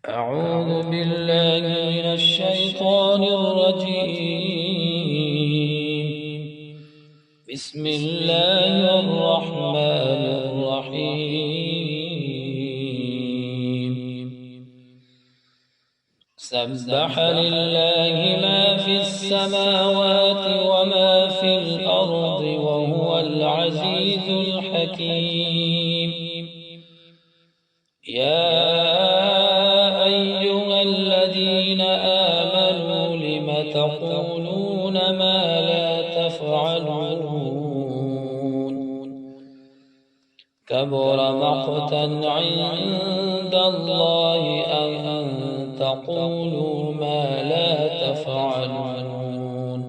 أعوذ بالله من الشيطان الرجيم. بسم الله الرحمن الرحيم. سبح لله ما في السماوات وما في الأرض وهو العزيز الحكيم. يا أيها الذين آمنوا لم تقولون ما لا تفعلون؟ كبر مقتا عند الله أن تقولوا ما لا تفعلون.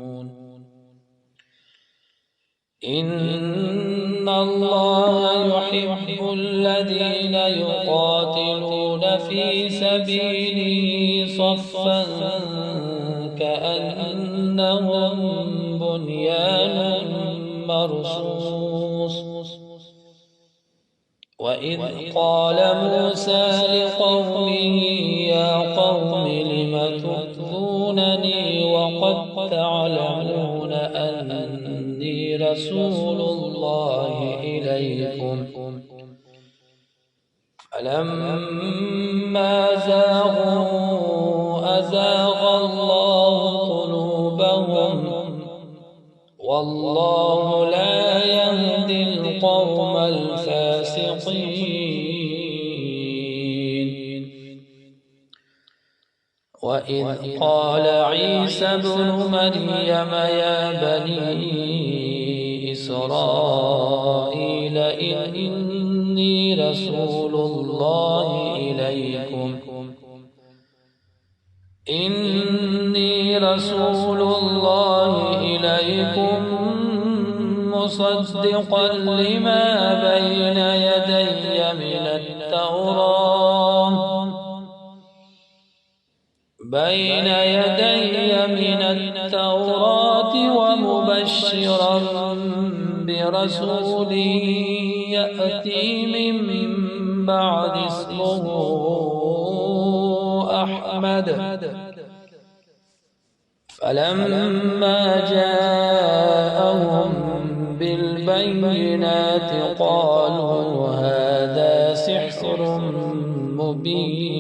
إن الله يحب الذين يقاتلون في سبيله صفا كأنهم بنيان مرصوص. وإذ قال موسى لقومه يا قوم لم تؤذونني وقد تعلمون أني رسول الله إليكم؟ فلما زاغوا أزاغ الله قلوبهم والله لا يهدي القوم الفاسقين. وإذ قال عيسى ابن مريم يا بني إسرائيل إني رسول الله إليكم مصدقا لما بين يدي من التوراة ومبشرا برسول يأتي من بعد اسمه أحمد. فلما جاءهم بالبينات قالوا هذا سحر مبين.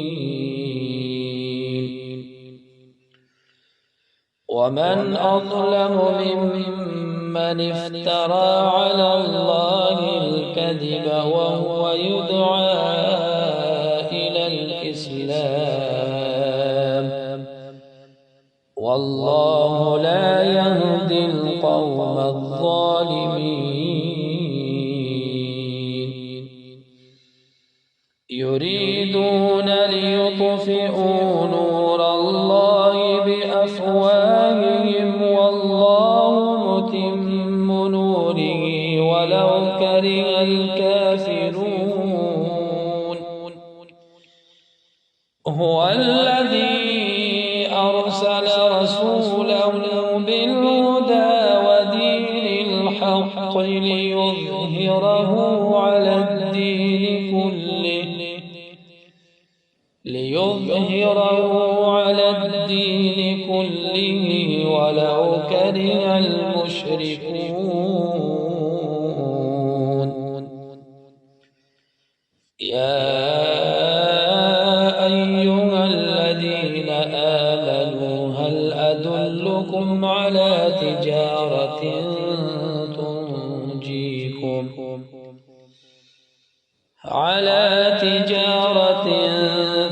ومن أظلم ممن افترى على الله الكذب وهو يدعى إلى الإسلام والله لا يهدي القوم الظالمين. يريدون ليطفئوا نور الله بأفواههم والله متم نوره ولو كره الكافرون. هو الذي أرسل رسوله بالهدى ودين الحق ليظهره على الدين كله ولو كره المشركون. يا أيها الذين آمنوا هل أدلكم على تجارة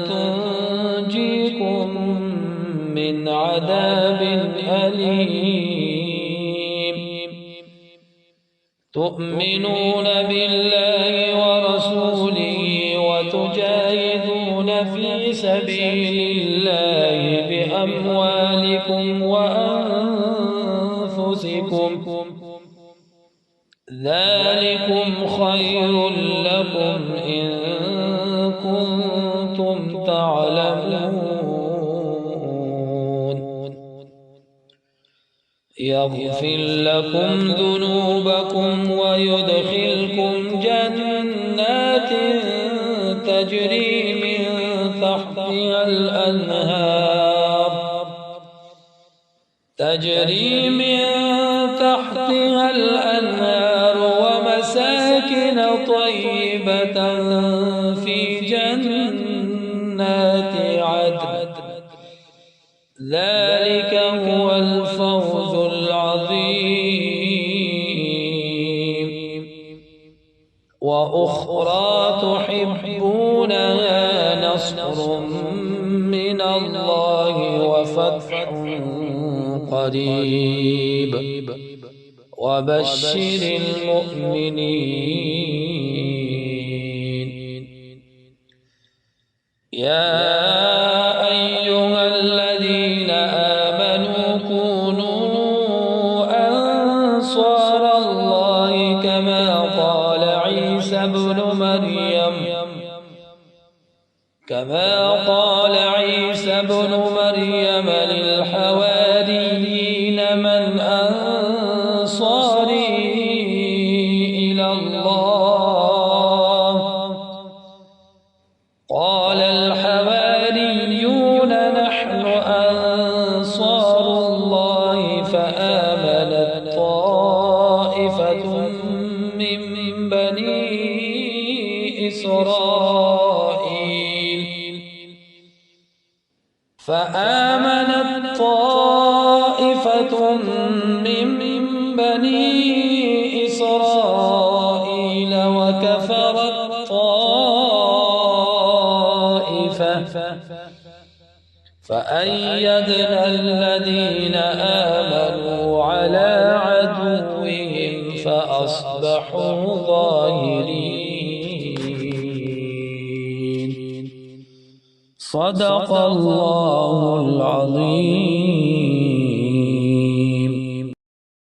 تنجيكم من عذاب أليم؟ تؤمنون بالله ورسوله وتجاهدون في سبيل الله بأموالكم وأنفسكم ذلكم خير لكم إن كنتم تعلمون. يغفر لكم ذنوبكم ويدخلكم جنات تجري من تحتها الأنهار تجري من تحتها الأنهار ومساكن طيبة في جنات عدن ذلك هو الفوز العظيم وأخرى تحبونها نصر من الله وفتح قريب وبشر المؤمنين يا أيها الذين آمنوا كونوا أنصار الله كما قال عيسى ابن مريم للحواريين من أنصاري إلى الله قال الحواريون نحن أنصار الله فآمنت طائفة من بني إسرائيل وكفرت طائفة فأيدنا الذين آمنوا على عدوهم فأصبحوا ظاهرين صدق الله العظيم.